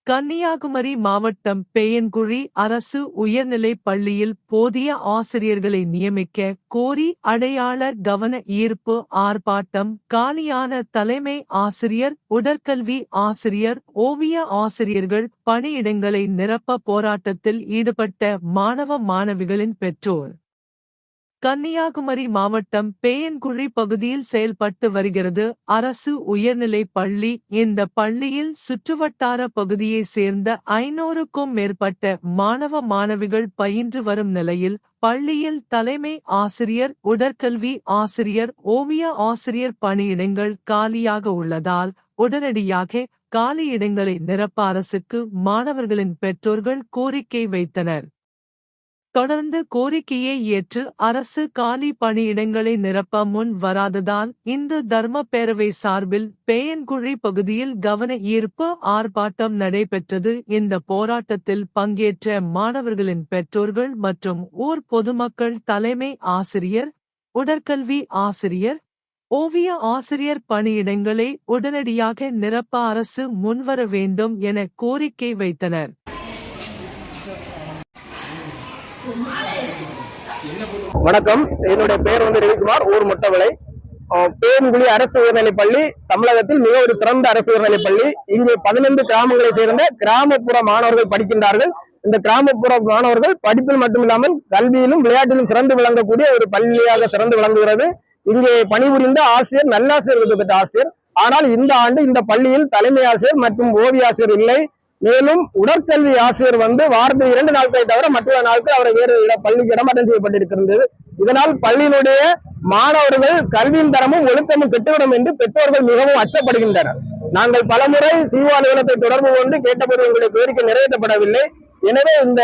கன்னியாகுமரி மாவட்டம் பேயன்குழி அரசு உயர்நிலைப் பள்ளியில் போதிய ஆசிரியர்களை நியமிக்க கோரி அடையாளர் கவன ஈர்ப்பு ஆர்ப்பாட்டம். காலியான தலைமை ஆசிரியர், உடற்கல்வி ஆசிரியர், ஓவிய ஆசிரியர்கள் பணியிடங்களை நிரப்ப போராட்டத்தில் ஈடுபட்ட மாணவ மாணவிகளின் பெற்றோர். கன்னியாகுமரி மாவட்டம் பேயன்குழி பகுதியில் செயல்பட்டு வருகிறது அரசு உயர்நிலைப் பள்ளி. இந்த பள்ளியில் சுற்றுவட்டார பகுதியைச் சேர்ந்த 500க்கும் மேற்பட்ட மாணவ மாணவிகள் பயின்று வரும் நிலையில், பள்ளியில் தலைமை ஆசிரியர், உடற்கல்வி ஆசிரியர், ஓவிய ஆசிரியர் பணியிடங்கள் காலியாக உள்ளதால் உடனடியாக காலியிடங்களை நிரப்ப அரசுக்கு மாணவர்களின் பெற்றோர்கள் கோரிக்கை வைத்தனர். தொடர்ந்து கோரிக்கையை ஏற்று அரசு காலி பணியிடங்களை நிரப்ப முன் வராததால் இந்து தர்ம பேரவை சார்பில் பேயன்குழி பகுதியில் கவன ஈர்ப்பு ஆர்ப்பாட்டம் நடைபெற்றது. இந்த போராட்டத்தில் பங்கேற்ற மாணவர்களின் பெற்றோர்கள் மற்றும் ஊர் பொதுமக்கள் தலைமை ஆசிரியர், உடற்கல்வி ஆசிரியர், ஓவிய ஆசிரியர் பணியிடங்களை உடனடியாக நிரப்ப அரசு முன்வர வேண்டும் என கோரிக்கை வைத்தனர். வணக்கம், என்னுடைய பெயர் ரவிக்குமார், ஊர் முட்டவளை. பேயன்குழி அரசு உயர்நிலைப் பள்ளி தமிழகத்தில் மிக ஒரு சிறந்த அரசு உயர்நிலைப் பள்ளி. இங்கு 15 கிராமங்களை சேர்ந்த கிராமப்புற மாணவர்கள் படிக்கின்றார்கள். இந்த கிராமப்புற மாணவர்கள் படிப்பில் மட்டுமில்லாமல் கல்வியிலும் விளையாட்டிலும் சிறந்து விளங்கக்கூடிய ஒரு பள்ளியாக சிறந்து விளங்குகிறது. இங்கே பணிபுரிந்த ஆசிரியர் நல்லாசிரியர் விருது பெற்ற ஆசிரியர். ஆனால் இந்த ஆண்டு இந்த பள்ளியில் தலைமை ஆசிரியர் மற்றும் ஓவிய ஆசிரியர் இல்லை. மேலும் உடற்கல்வி ஆசிரியர் வாரத்தில் 2 நாட்களை தவிர மற்ற நாட்கள் அவரை வேறு பள்ளிக்கு இடமாற்றம் செய்யப்பட்டிருக்கிறது. இதனால் பள்ளியினுடைய மாணவர்கள் கல்வியின் தரமும் ஒழுக்கமும் கெட்டுவிடும் என்று பெற்றோர்கள் மிகவும் அச்சப்படுகின்றனர். நாங்கள் பலமுறை சிஓ அலுவலகத்தை தொடர்பு கொண்டு கேட்டபோது எங்களுடைய கோரிக்கை நிறைவேற்றப்படவில்லை. எனவே இந்த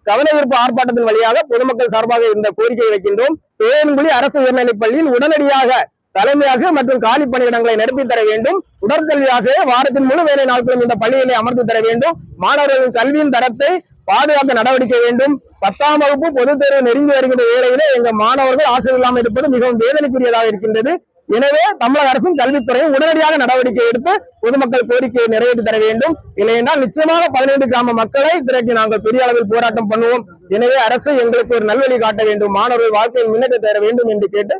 கவன ஈர்ப்பு ஆர்ப்பாட்டத்தின் வழியாக பொதுமக்கள் சார்பாக இந்த கோரிக்கையை வைக்கின்றோம். பேயன்குழி அரசு உயர்நிலைப் பள்ளியில் உடனடியாக தலைமை ஆசிரியர் மற்றும் காலி பணியிடங்களை நிரப்பி தர வேண்டும். உடற்கல்வி ஆசிரியர் வாரத்தின் முழு வேலை நாட்களும் இந்த பள்ளிகளை அமர்த்தி தர வேண்டும். மாணவர்களின் கல்வியின் தரத்தை பாதுகாக்க நடவடிக்கை வேண்டும். 10ஆம் வகுப்பு பொதுத் தேர்வு நெருங்கி வருகின்ற வேளையிலே எங்கள் மாணவர்கள் ஆசிரியர் இல்லாமல் இருப்பது மிகவும் வேதனைக்குரியதாக இருக்கின்றது. எனவே தமிழக அரசும் கல்வித்துறையும் உடனடியாக நடவடிக்கை எடுத்து பொதுமக்கள் கோரிக்கையை நிறைவேற்றி தர வேண்டும். இல்லையென்றால் நிச்சயமாக 15 கிராம மக்களை திரட்டி நாங்கள் பெரிய அளவில் போராட்டம் பண்ணுவோம். எனவே அரசு எங்களுக்கு ஒரு நல்வழி காட்ட வேண்டும், மாணவர்கள் வாழ்க்கையில் முன்னேற்ற தர வேண்டும் என்று கேட்டு